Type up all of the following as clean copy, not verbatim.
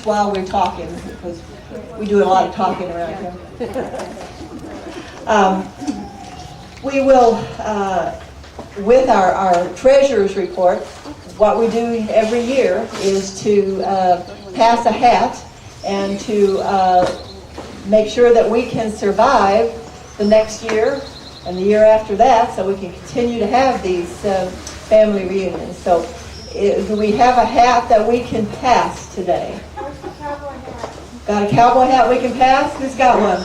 while we're talking, because we do a lot of talking around here. We will, with our treasurer's report, what we do every year is to pass a hat and to make sure that we can survive the next year and the year after that, so we can continue to have these family reunions. So do we have a hat that we can pass today? Got a cowboy hat we can pass? Who's got one?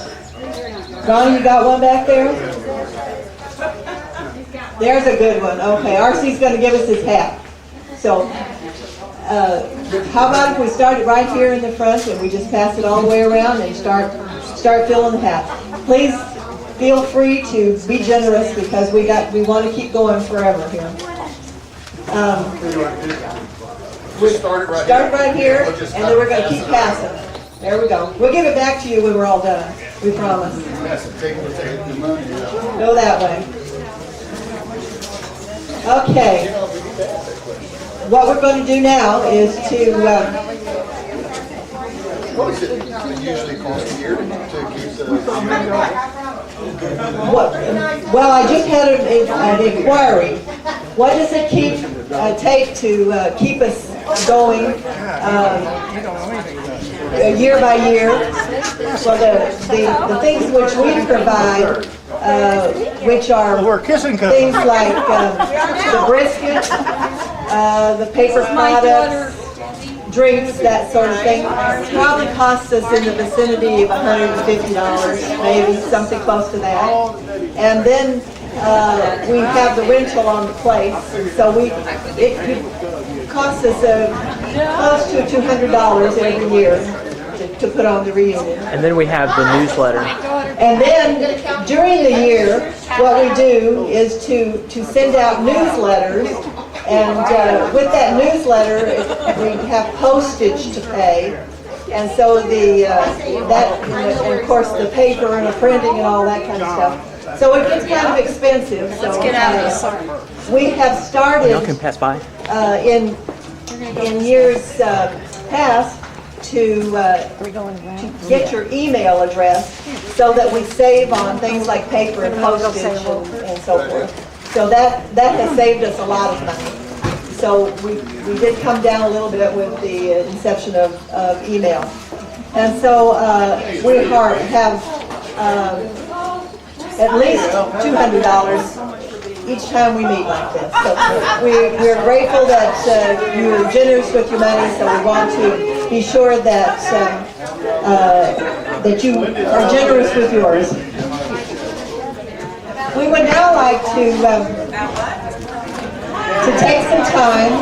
Donnie, you got one back there? There's a good one. Okay, RC's going to give us his hat. So how about if we start it right here in the front and we just pass it all the way around and start filling the hat. Please feel free to be generous, because we want to keep going forever here. We start right here, and then we're going to keep passing. There we go. We'll give it back to you when we're all done. We promise. Go that way. Okay. What we're going to do now is to... what does it usually cost a year to keep the... Well, I just had an inquiry. What does it take to keep us going year by year? So the things which we provide, which are things like the brisket, the paper products, drinks, that sort of thing, probably costs us in the vicinity of $150, maybe something close to that. And then we have the rental on the place, so it could cost us close to $200 every year to put on the reunion. And then we have the newsletter. And then during the year, what we do is to send out newsletters. And with that newsletter, we have postage to pay, and so and of course the paper and the printing and all that kind of stuff. So it gets kind of expensive. So, let's get out of this. We have started. Y'all can pass by. In years past to get your email address, so that we save on things like paper and postage and so forth. So that has saved us a lot of money. So we did come down a little bit with the inception of email. And so we have at least $200 each time we meet like this. So we're grateful that you are generous with your money, so we want to be sure that that you are generous with yours. We would now like to take some time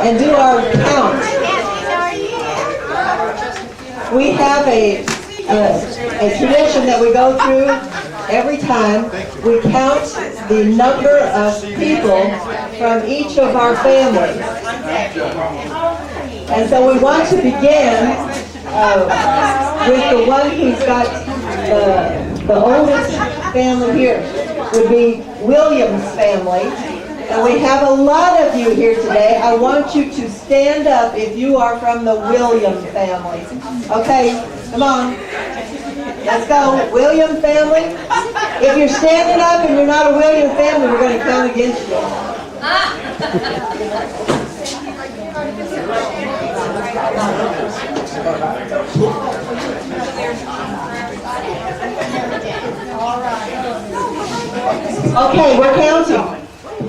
and do our count. We have a tradition that we go through every time. We count the number of people from each of our families. And so we want to begin with the one who's got the oldest family here. Would be William's family. And we have a lot of you here today. I want you to stand up if you are from the William family. Okay, come on. Let's go. William family. If you're standing up and you're not a William family, we're going to count against you. Okay, we're counting.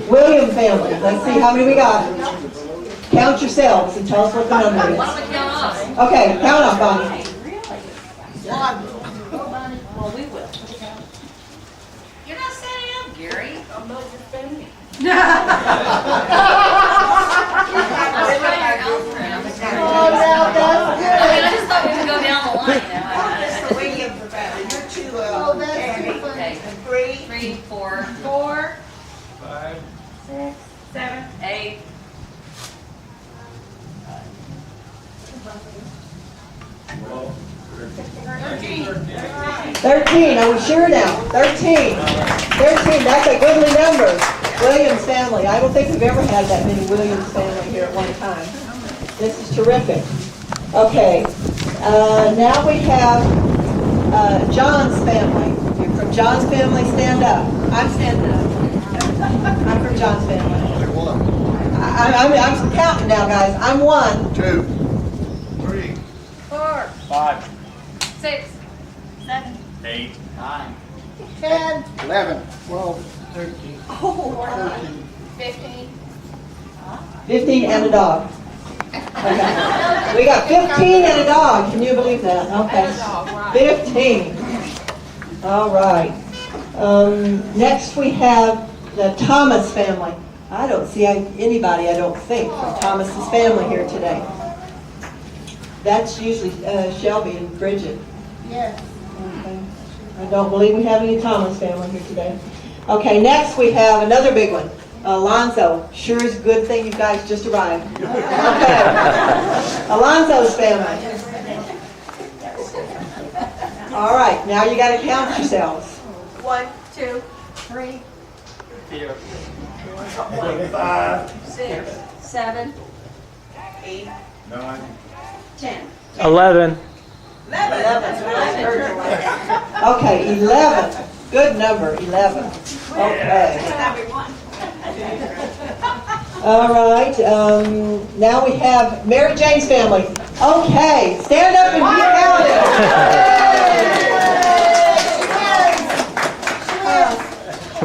William family. Let's see how many we got. Count yourselves and tell us what the number is. Okay, count up, Bonnie. One. Well, we will. You're not standing up, Gary. I'm not defending. Oh, now that's good. I just thought we would go down the line now. Mr. William, you're too Okay. 3, 4, 5, 6, 7, 8. 13, are we sure now? 13. 13, that's a goodly number. Williams family. I don't think we've ever had that many Williams family here at one time. This is terrific. Okay, now we have John's family. You're from John's family, stand up. I'm standing up. I'm from John's family. Only one, I'm counting now, guys. I'm 1. 2, 3, 4, 5, 6, 7, 8, 9, 10, 11, 12, 13, 14. 15. 15 and a dog. Okay. We got 15 and a dog. Can you believe that? Okay. 15. All right. Next we have the Thomas family. I don't see anybody, I don't think, from Thomas's family here today. That's usually Shelby and Bridget. yes. Okay. I don't believe we have any Thomas family here today. Okay, next we have another big one. Alonzo. Sure is a good thing you guys just arrived. Okay. Alonzo's family. All right, now you got to count yourselves. 1, 2, 3, 5, 6, 7, 8, 9, 10. 11. 11. Okay, 11. Good number, 11. Okay. All right, now we have Mary Jane's family. Okay, stand up and be counted.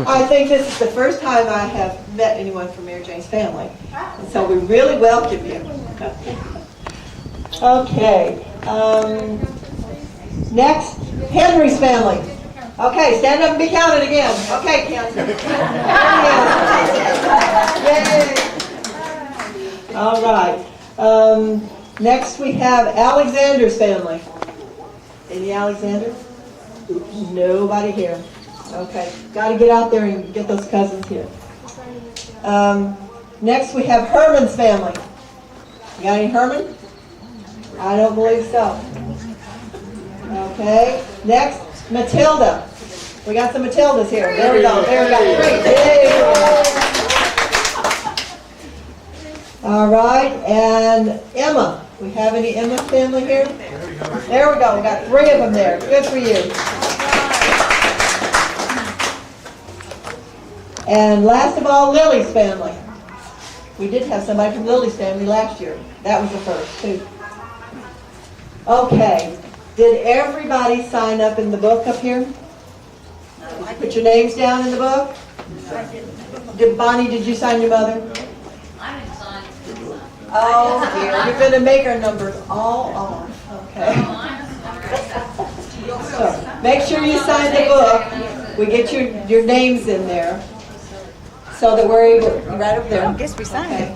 I think this is the first time I have met anyone from Mary Jane's family, and so we really welcome you. Okay, next, Henry's family. Okay, stand up and be counted again. Okay, Ken. Yay. All right. Next we have Alexander's family. Any Alexander? Nobody here. Okay, got to get out there and get those cousins here. Next we have Herman's family. You got any Herman? I don't believe so. Okay, next, Matilda. We got some Matildas here. There we go, there we go. Great. Yay. All right, and Emma. We have any Emma family here? There we go, we got 3 of them there. Good for you. And last of all, Lily's family. We did have somebody from Lily's family last year. That was the first, too. Okay, did everybody sign up in the book up here? Put your names down in the book? Bonnie, did you sign your mother? I didn't sign. Oh dear, you're going to make our numbers all off. Okay. So, make sure you sign the book. We get your names in there so that we're able, right up there. I guess we signed it.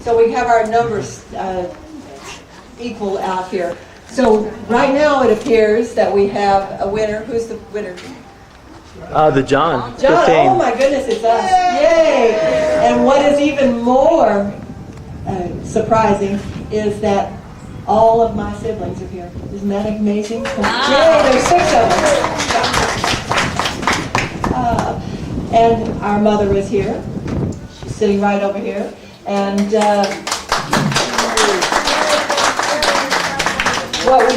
So we have our numbers equal out here. So right now it appears that we have a winner. Who's the winner? The John. John, 15. oh my goodness, it's us. Yay! And what is even more surprising is that all of my siblings are here. Isn't that amazing? Yay, there's 6 of us. And our mother is here. She's sitting right over here. And what we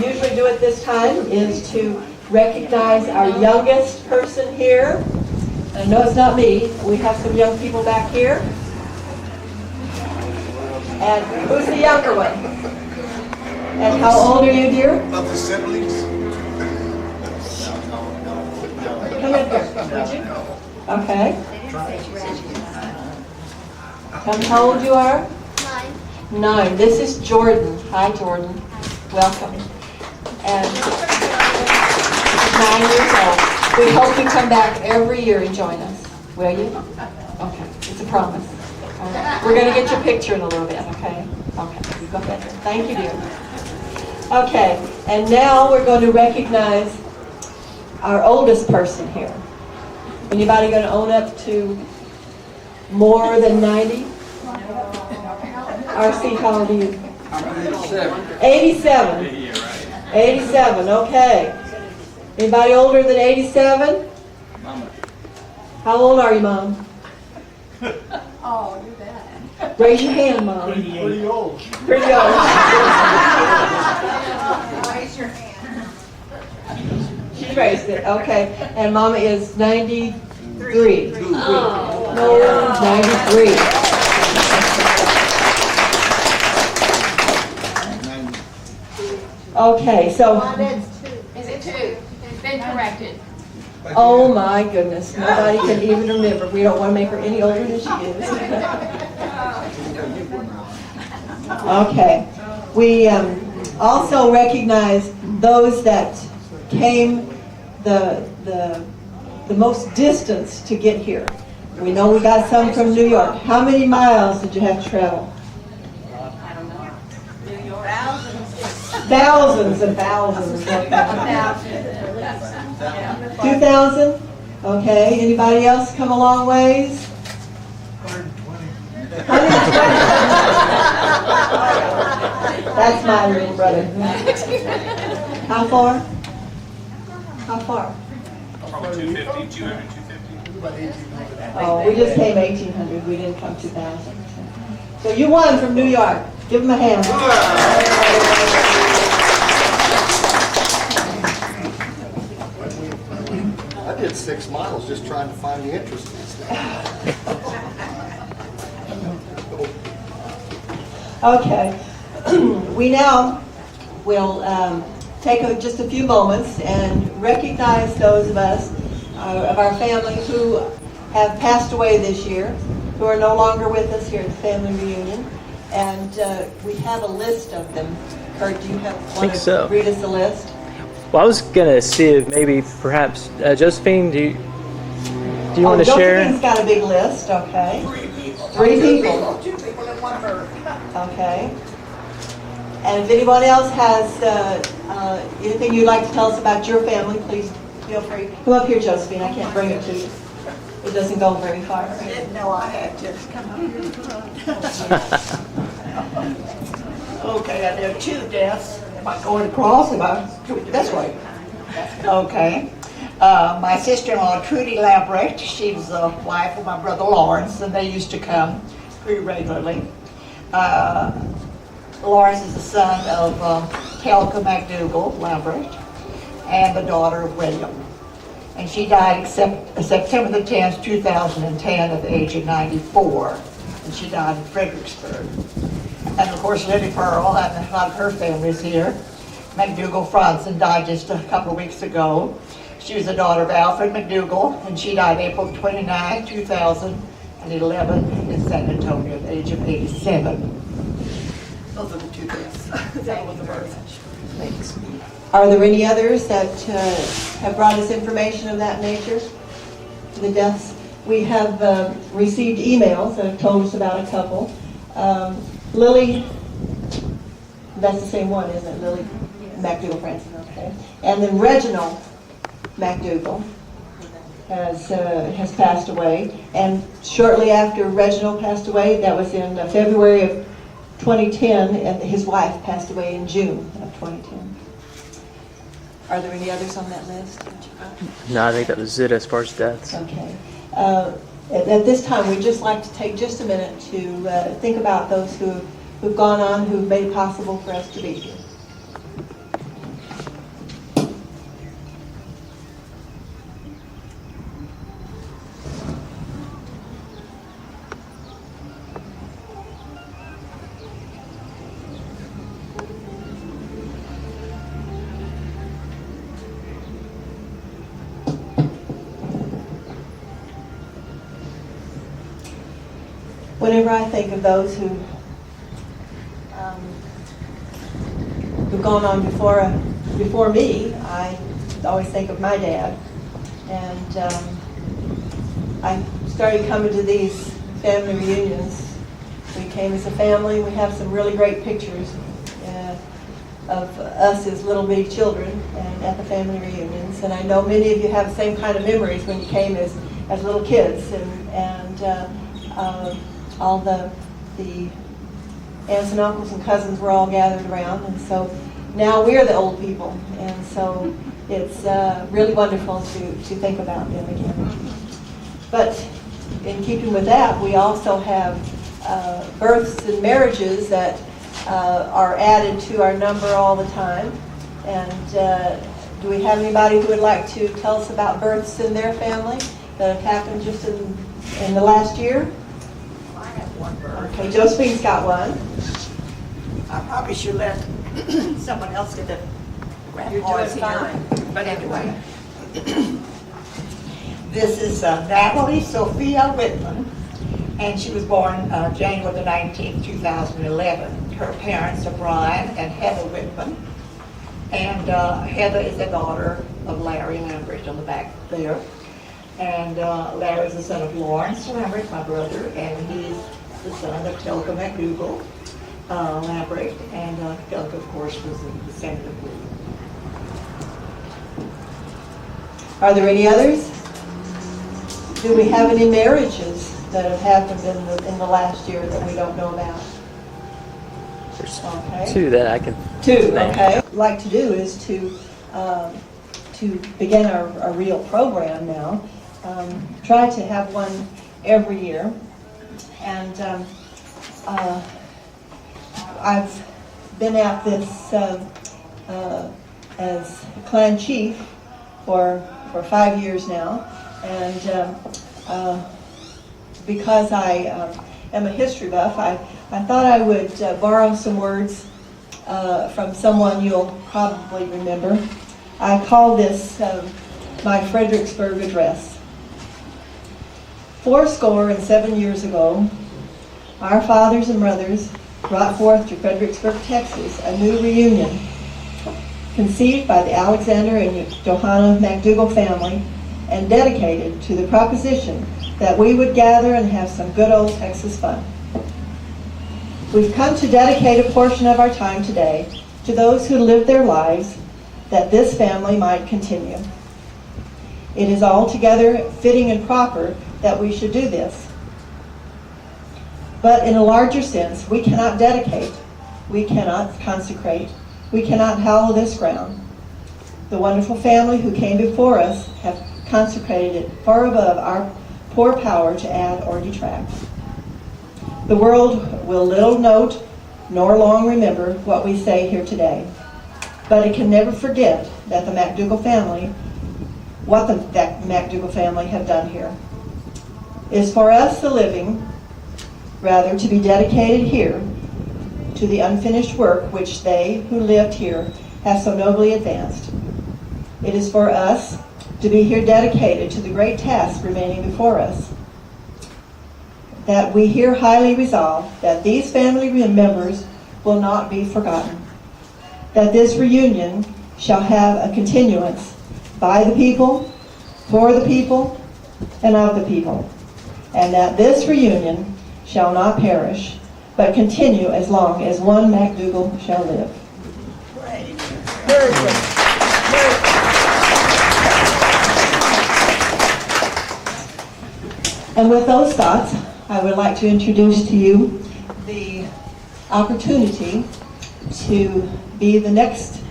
usually do at this time is to recognize our youngest person here. No, it's not me. We have some young people back here. And who's the younger one? And how old are you, dear? Of the siblings? Come in here, would you? Okay. Tell me how old you are? 9. This is Jordan. Hi, Jordan. Welcome. And 9 years old. We hope you come back every year and join us. Will you? Okay. It's a promise. All right. We're going to get your picture in a little bit, okay? Okay. You go ahead. Thank you, dear. Okay. And now we're going to recognize our oldest person here. Anybody going to own up to more than 90? RC, how old are you? I'm 87. 87. 87, okay. Anybody older than 87? How old are you, Mom? Oh, you bet. Raise your hand, Mom. Pretty old. Pretty old. it? Okay. And Mama is 93. No, 93. Okay, so, Is it two? Been corrected. oh my goodness, nobody can even remember. We don't want to make her any older than she is. Okay. We also recognize those that came the most distance to get here. We know we got some from New York. How many miles did you have to travel? Thousands and thousands. 2,000? Okay. Anybody else come a long ways? 120. That's my little brother. How far? How far? Probably 250, 200, 250. Oh, we just came 1,800. We didn't come 2,000. So you won from New York. Give them a hand. I did 6 miles just trying to find the interest in this thing. Okay. We now will take just a few moments and recognize those of us, of our family who have passed away this year, who are no longer with us here at the family reunion. And we have a list of them. Kurt, do you want to read us a list? Well, I was gonna see if maybe perhaps Josephine, do you want to share? Josephine's got a big list. Okay. 3 people. 2 people and 1 bird. Okay. And if anyone else has anything you'd like to tell us about your family, please feel free. Come up here, Josephine. I can't bring it to you. It doesn't go very far. Didn't know I had to come up here. Okay, there are 2 deaths. Am I going across? Am I this way? Okay. My sister-in-law, Trudy Lambrecht, she was the wife of my brother Lawrence, and they used to come pretty regularly. Lawrence is the son of Helga McDougall Lambrecht and the daughter of William. And she died September the 10th, 2010 at the age of 94. And she died in Fredericksburg. And of course, Lily Pearl and a lot of her family's here. McDougall Franzen died just a couple of weeks ago. She was the daughter of Alfred McDougall, and she died April 29, 2011 in San Antonio at the age of 87. Those are the 2 deaths. That was the birth. Thanks. Are there any others that have brought us information of that nature? The deaths? We have received emails that have told us about a couple. Lily, that's the same one, isn't it? Lily McDougall Franzen, okay. And then Reginald McDougall has passed away. And shortly after Reginald passed away, that was in February of 2010, and his wife passed away in June of 2010. Are there any others on that list? No, I think that was it as far as deaths. Okay. At this time, we'd just like to take just a minute to think about those who've gone on, who've made it possible for us to be here. Whenever I think of those who've gone on before me, I always think of my dad. And I started coming to these family reunions. We came as a family. We have some really great pictures of us as little bitty children and at the family reunions. And I know many of you have the same kind of memories when you came as little kids, and all the aunts and uncles and cousins were all gathered around, and so now we're the old people, and so it's really wonderful to think about them again. But in keeping with that, we also have births and marriages that are added to our number all the time, and Do we have anybody who would like to tell us about births in their family that have happened just in the last year? I have one bird. Okay, Josephine's got one. I probably should let someone else get the You're grandpa's doing here. fine. But anyway, this is Natalie Sophia Whitman, and she was born January the 19th, 2011. Her parents are Brian and Heather Whitman, and Heather is the daughter of Larry Lambert on the back there. And Larry is the son of Lawrence Lambert, my brother, and he's the son of Telka McDougall Lambert, and Telka, of course, was a descendant of William. Are there any others? Do we have any marriages that have happened in the last year that we don't know about? There's Okay. 2 that I can. Two, name. okay. What I'd like to do is to begin our real program now. Try to have one every year. And I've been at this as clan chief for 5 years now. And because I am a history buff, I thought I would borrow some words from someone you'll probably remember. I call this my Fredericksburg address. 77 years ago, our fathers and mothers brought forth to Fredericksburg, Texas, a new reunion conceived by the Alexander and Johanna McDougall family and dedicated to the proposition that we would gather and have some good old Texas fun. We've come to dedicate a portion of our time today to those who lived their lives that this family might continue. It is altogether fitting and proper that we should do this. But in a larger sense, we cannot dedicate, we cannot consecrate, we cannot hallow this ground. The wonderful family who came before us have consecrated it far above our poor power to add or detract. The world will little note nor long remember what we say here today, but it can never forget that the McDougall family, what the McDougall family have done here. It is for us the living, rather, to be dedicated here to the unfinished work which they who lived here have so nobly advanced. It is for us to be here dedicated to the great task remaining before us, that we here highly resolve that these family members will not be forgotten, that this reunion shall have a continuance by the people, for the people, and of the people, and that this reunion shall not perish, but continue as long as one McDougall shall live. Very good. Very good. And with those thoughts, I would like to introduce to you the opportunity to be the next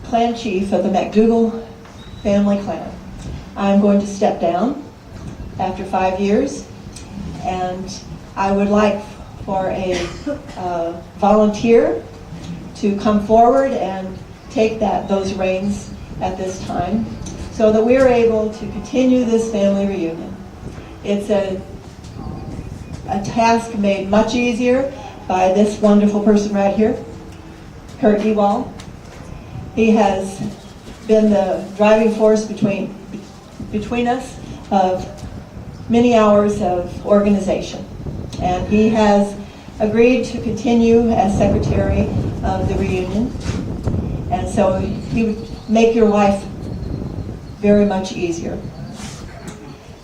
clan chief of the McDougall family clan. I'm going to step down after 5 years, and I would like for a volunteer to come forward and take those reins at this time so that we're able to continue this family reunion. It's a task made much easier by this wonderful person right here, Kurt Ewald. He has been the driving force between us of many hours of organization. And he has agreed to continue as secretary of the reunion. And so he would make your life very much easier.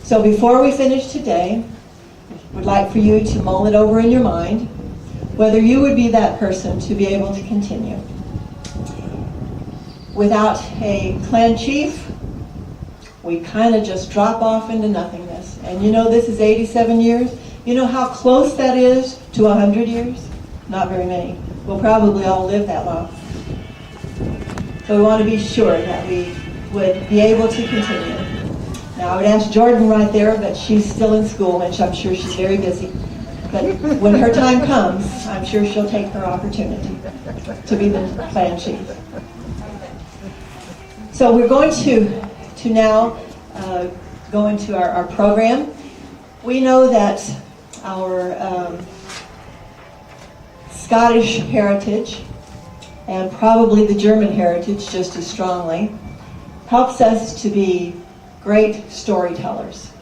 So before we finish today, we'd like for you to mull it over in your mind, whether you would be that person to be able to continue. Without a clan chief, we kind of just drop off into nothingness. And you know, this is 87 years. You know how close that is to 100 years? Not very many. We'll probably all live that long. So we want to be sure that we would be able to continue. Now, I would ask Jordan right there, but she's still in school, and I'm sure she's very busy. But when her time comes, I'm sure she'll take her opportunity to be the clan chief. So we're going to now go into our program. We know that our Scottish heritage, and probably the German heritage just as strongly, helps us to be great storytellers.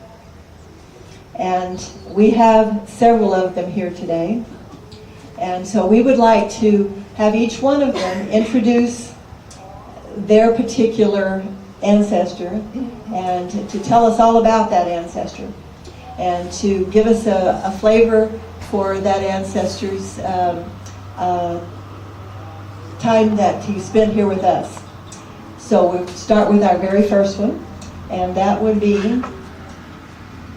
And we have several of them here today. And so we would like to have each one of them introduce their particular ancestor and to tell us all about that ancestor and to give us a flavor for that ancestor's time that he spent here with us. So we'll start with our very first one, and that would be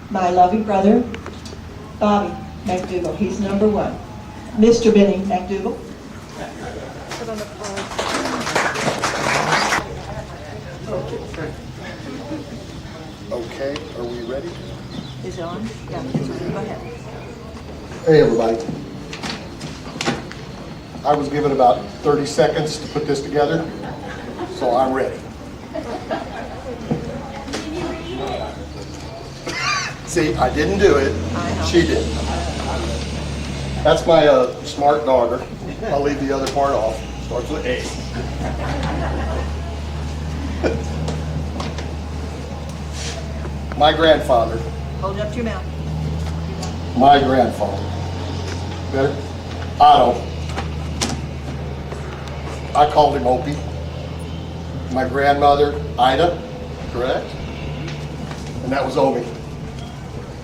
my loving brother, Bobby McDougall. He's number one. Mr. Benny McDougall. Okay, are we ready? Is it on? Yeah, it's on. Go ahead. Hey, everybody. I was given about 30 seconds to put this together, so I'm ready. See, I didn't do it. She did. That's my smart daughter. I'll leave the other part off. Starts with A. My grandfather. Hold it up to your mouth. My grandfather. Better? Otto. I called him Opie. My grandmother, Ida, correct? And that was Omi.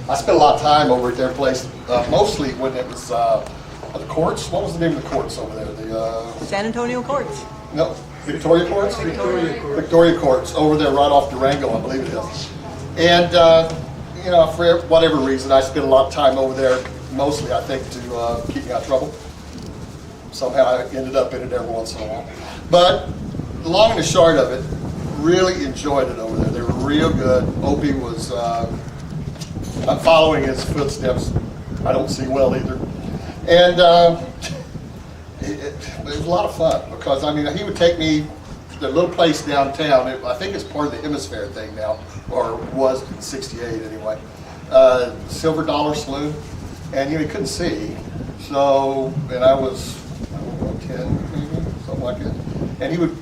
I spent a lot of time over at their place, mostly when it was the courts. What was the name of the courts over there? The San Antonio Courts. no, Victoria Courts? Victoria Courts, over there right off Durango, I believe it is. And, you know, for whatever reason, I spent a lot of time over there, mostly, I think, to keep me out of trouble. Somehow I ended up in it every once in a while. But the long and the short of it, really enjoyed it over there. They were real good. Opie was, I'm following his footsteps. I don't see well either. And it was a lot of fun because, I mean, he would take me to the little place downtown. I think it's part of the Hemisphere thing now, or was in '68 anyway. Silver Dollar Saloon. And, you know, he couldn't see. So, and I was, I don't know, 10 maybe, something like that. And he would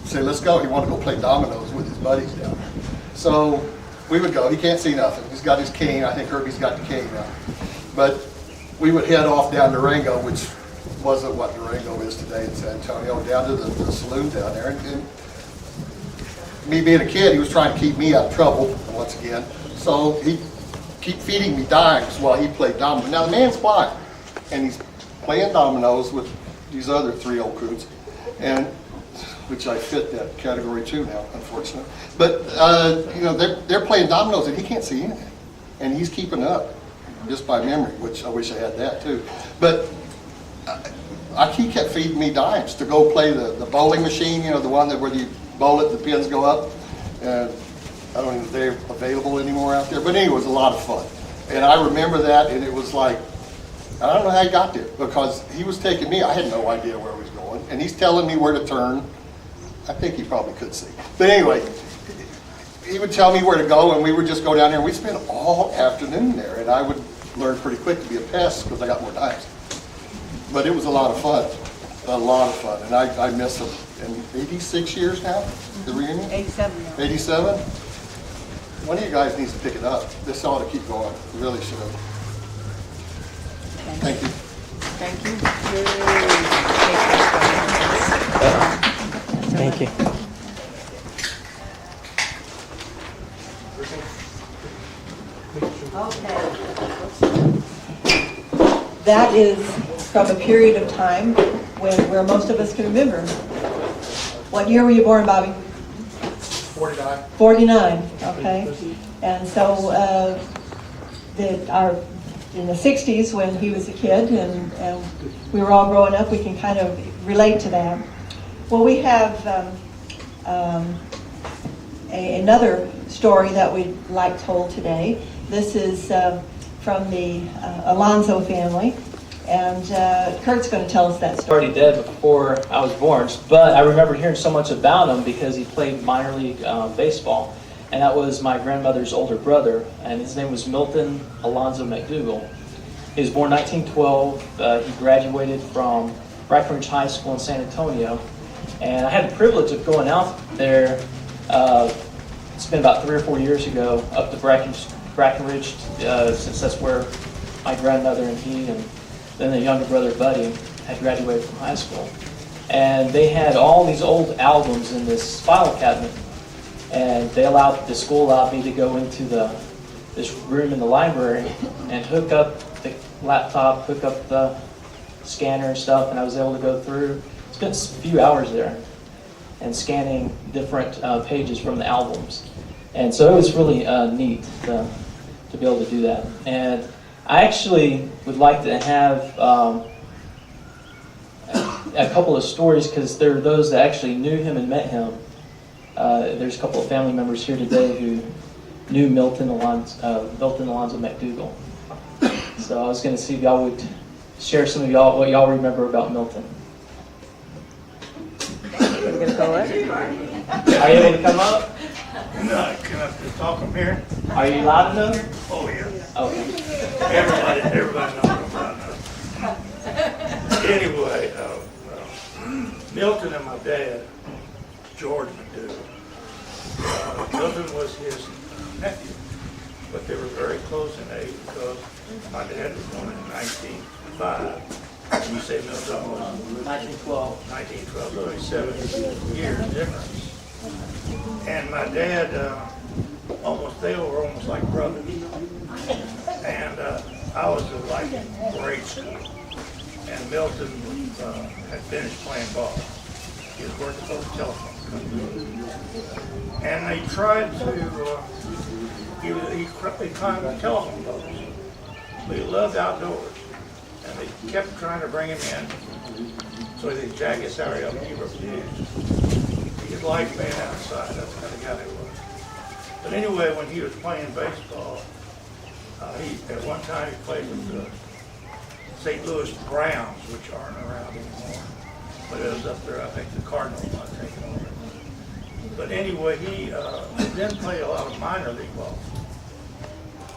say, let's go. He wanted to go play dominoes with his buddies down there. So we would go. He can't see nothing. He's got his cane. I think Herbie's got the cane now. But we would head off down Durango, which wasn't what Durango is today in San Antonio, down to the saloon down there. And me being a kid, he was trying to keep me out of trouble, once again. So he'd keep feeding me dimes while he played dominoes. Now the man's blind, and he's playing dominoes with these other three old coots, and which I fit that category too now, unfortunately. But you know, they're playing dominoes, and he can't see anything, and he's keeping up just by memory, which I wish I had that too. But he kept feeding me dimes to go play the bowling machine, you know, the one that where you bowl it, the pins go up. I don't even know if they're available anymore out there, but anyway, it was a lot of fun. And I remember that, and it was like, I don't know how he got there, because he was taking me, I had no idea where he was going, and he's telling me where to turn. I think he probably could see. But anyway, he would tell me where to go, and we would just go down there, and we'd spend all afternoon there, and I would learn pretty quick to be a pest, because I got more dimes. But it was a lot of fun, and I miss him. And 86 years now, the reunion? 87. 87? One of you guys needs to pick it up. This ought to keep going. We really should. Thank you. Thank you. Thank you. Okay. That is from a period of time where most of us can remember. What year were you born, Bobby? 49. 49, okay. And so in the 60s when he was a kid and we were all growing up, we can kind of relate to that. Well, we have another story that we'd like told today. This is from the Alonzo family, And Kurt's going to tell us that story. Already dead before I was born, but I remember hearing so much about him because he played minor league baseball, and that was my grandmother's older brother, and his name was Milton Alonzo McDougall. He was born 1912. He graduated from Breckenridge High School in San Antonio, and I had the privilege of going out there. It's been about 3 or 4 years ago up to Breckenridge, since that's where my grandmother and he and then the younger brother Buddy had graduated from high school. And they had all these old albums in this file cabinet, and the school allowed me to go into this room in the library and hook up the laptop, hook up the scanner and stuff, and I was able to go through, spent a few hours there and scanning different pages from the albums. And so it was really neat to be able to do that. And I actually would like to have a couple of stories, because there are those that actually knew him and met him. There's a couple of family members here today who knew Milton Alonzo McDougall. So I was going to see if y'all would share some of what y'all remember about Milton. We're going to go up. Are you able to come up? No, can I just talk from here? Are you loud enough? Oh, yeah. Okay. Everybody knows about that. Anyway, Milton and my dad, George McDougall. Milton was his nephew, but they were very close in age because my dad was born in 1905. You say Milton was 1912. 1912, 37 years difference. And my dad, they were almost like brothers. And I was like in grade school. And Milton had finished playing ball. He was working for the telephone company. And they tried to, he climbed the telephone poles. But he loved outdoors. And they kept trying to bring him in so they'd jack his salary up, and he refused. He liked being outside. That's the kind of guy he was. But anyway, when he was playing baseball, at one time he played with the St. Louis Browns, which aren't around anymore. But it was up there, I think the Cardinals might have taken over. But anyway, he then played a lot of minor league ball.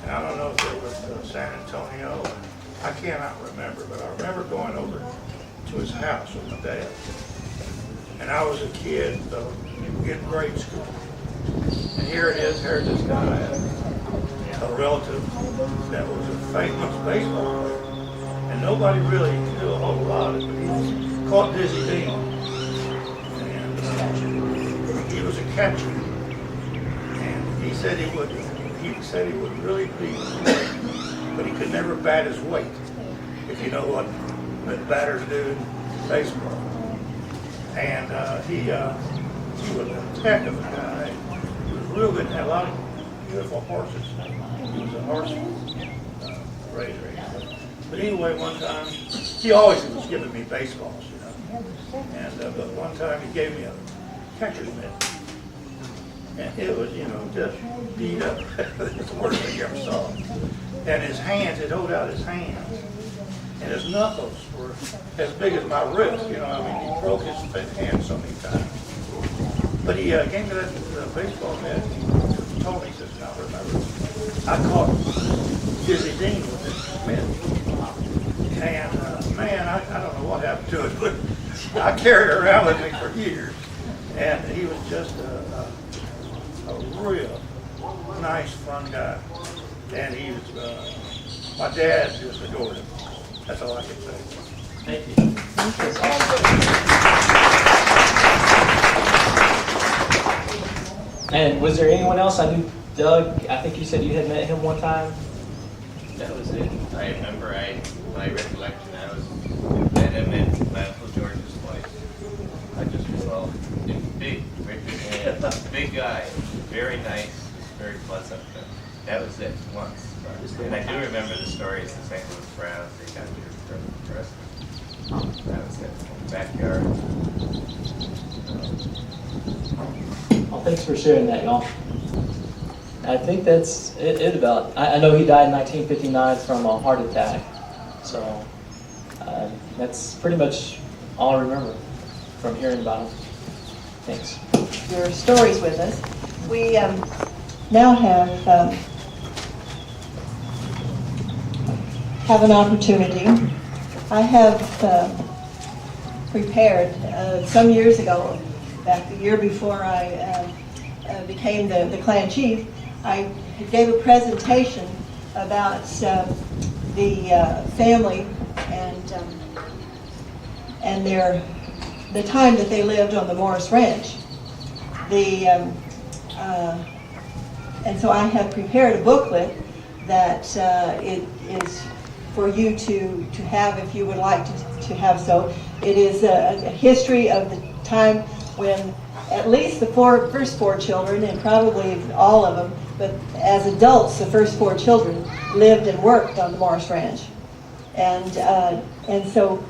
And I don't know if it was San Antonio. I cannot remember, but I remember going over to his house with my dad. And I was a kid in grade school. And here's this guy, a relative that was a famous baseball player. And nobody really knew a whole lot of it, but he was caught Dizzy Dean. And he was a catcher. And he said he would really be great, but he could never bat his weight, if you know what batters do in baseball. And he was a heck of a guy. He was real good, had a lot of beautiful horses. He was a horse raiser. But anyway, one time, he always was giving me baseballs, you know. And but one time he gave me a catcher's mitt. And it was, you know, just beat up. That's the worst thing you ever saw. And his hands, he'd hold out his hands. And his knuckles were as big as my wrist, you know. I mean, he broke his hand so many times. But he came to that baseball net and he told me, he says, now remember, I caught Dizzy Dean with this mitt. And man, I don't know what happened to it, but I carried it around with me for years. And he was just a real nice, fun guy. And he was, my dad just adored him. That's all I can say. Thank you. And was there anyone else? I knew Doug, I think you said you had met him one time. That was it. I remember, my recollection, I met him at my Uncle George's place. I just recall, big guy, very nice, very pleasant. That was it, once. And I do remember the stories of St. Louis Browns. They got here from the president. That was it, backyard. Well, thanks for sharing that, y'all. I think that's it about. I know he died in 1959 from a heart attack. So That's pretty much all I remember from hearing about him. Thanks. Your stories with us. We now have an opportunity. I have prepared some years ago, back the year before I became the clan chief, I gave a presentation about the family and the time that they lived on the Morris Ranch. And so I have prepared a booklet that it is for you to have if you would like to have so. It is a history of the time when at least the first four children, and probably all of them, but as adults, the first four children lived and worked on the Morris Ranch. And so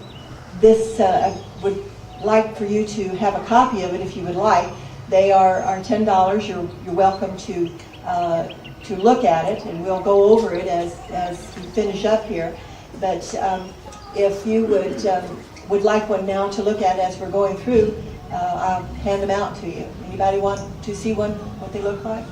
this, I would like for you to have a copy of it if you would like. They are $10. You're welcome to look at it, and we'll go over it as we finish up here. But if you would like one now to look at as we're going through, I'll hand them out to you. Anybody want to see one, what they look like?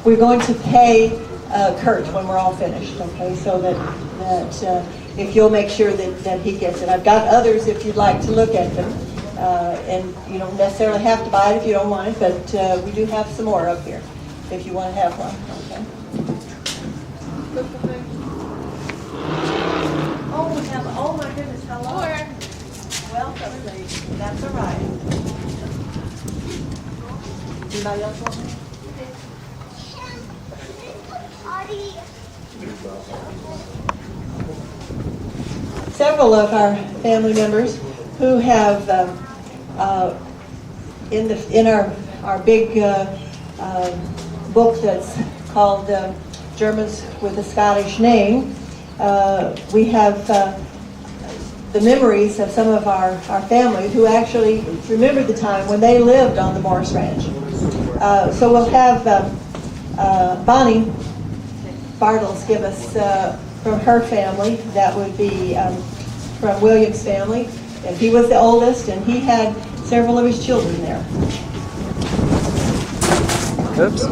We're going to pay Kurt when we're all finished, okay? So that if you'll make sure that he gets it. I've got others if you'd like to look at them. And you don't necessarily have to buy it if you don't want it, but we do have some more up here if you want to have one, okay? Oh, we have, oh my goodness, hello. Welcome, ladies. That's all right. Anybody else want one? Several of our family members who have in our big book that's called Germans with a Scottish Name, we have the memories of some of our family who actually remembered the time when they lived on the Morris Ranch. So we'll have Bonnie Bartel give us from her family. That would be from William's family. And he was the oldest, and he had several of his children there. Oops.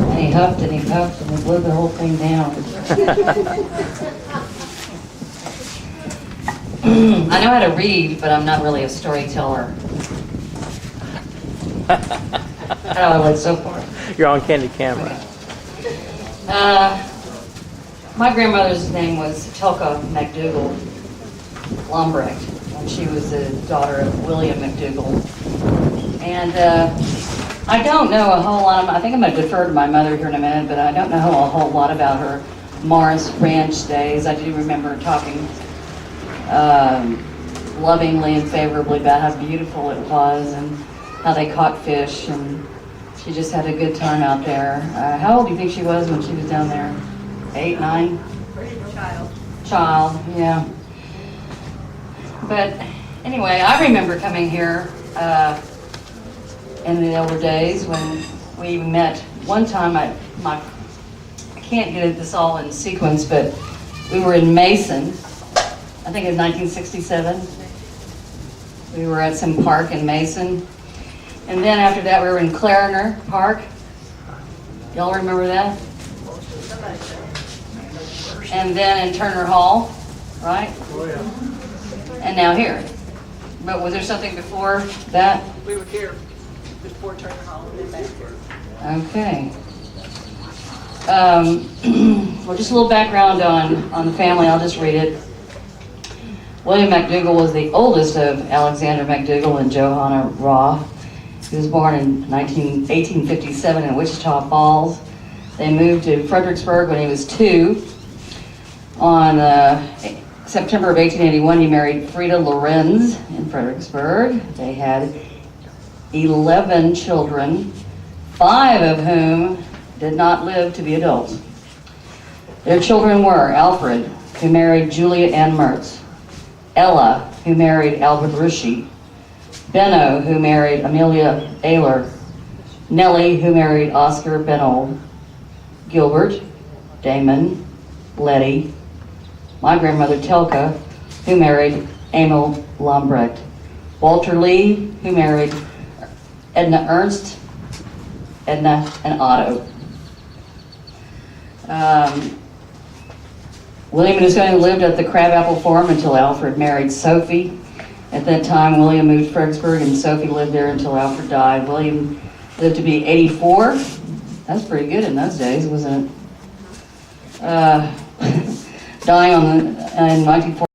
And he huffed and he puffed and he blew the whole thing down. I know how to read, but I'm not really a storyteller. How do I look so far? You're on candid camera. My grandmother's name was Telka McDougall Lombrecht, and she was the daughter of William McDougall. And I don't know a whole lot. I think I'm going to defer to my mother here in a minute, but I don't know a whole lot about her Morris Ranch days. I do remember talking lovingly and favorably about how beautiful it was and how they caught fish, and she just had a good time out there. How old do you think she was when she was down there? 8, 9? Child, yeah. But anyway, I remember coming here in the older days when we met. One time, I can't get this all in sequence, but we were in Mason. I think it was 1967. We were at some park in Mason. And then after that, we were in Clariner Park. Y'all remember that? And then in Turner Hall, right? Oh, yeah. And now here. But was there something before that? We were here before Turner Hall and then back here. Okay. Well, just a little background on the family. I'll just read it. William McDougall was the oldest of Alexander McDougall and Johanna Raw. He was born in 1857 in Wichita Falls. They moved to Fredericksburg when he was 2. On September of 1881, he married Frida Lorenz in Fredericksburg. They had 11 children, 5 of whom did not live to be adults. Their children were Alfred, who married Julia Ann Mertz, Ella, who married Albert Ruschi, Benno, who married Amelia Ayler. Nellie, who married Oscar Benno. Gilbert, Damon, Letty. My grandmother Telka, who married Emil Lombrecht. Walter Lee, who married Edna Ernst, Edna and Otto. William and his family lived at the Crabapple Farm until Alfred married Sophie. At that time, William moved to Fredericksburg and Sophie lived there until Alfred died. William lived to be 84. That's pretty good in those days, wasn't it? Dying in 1940.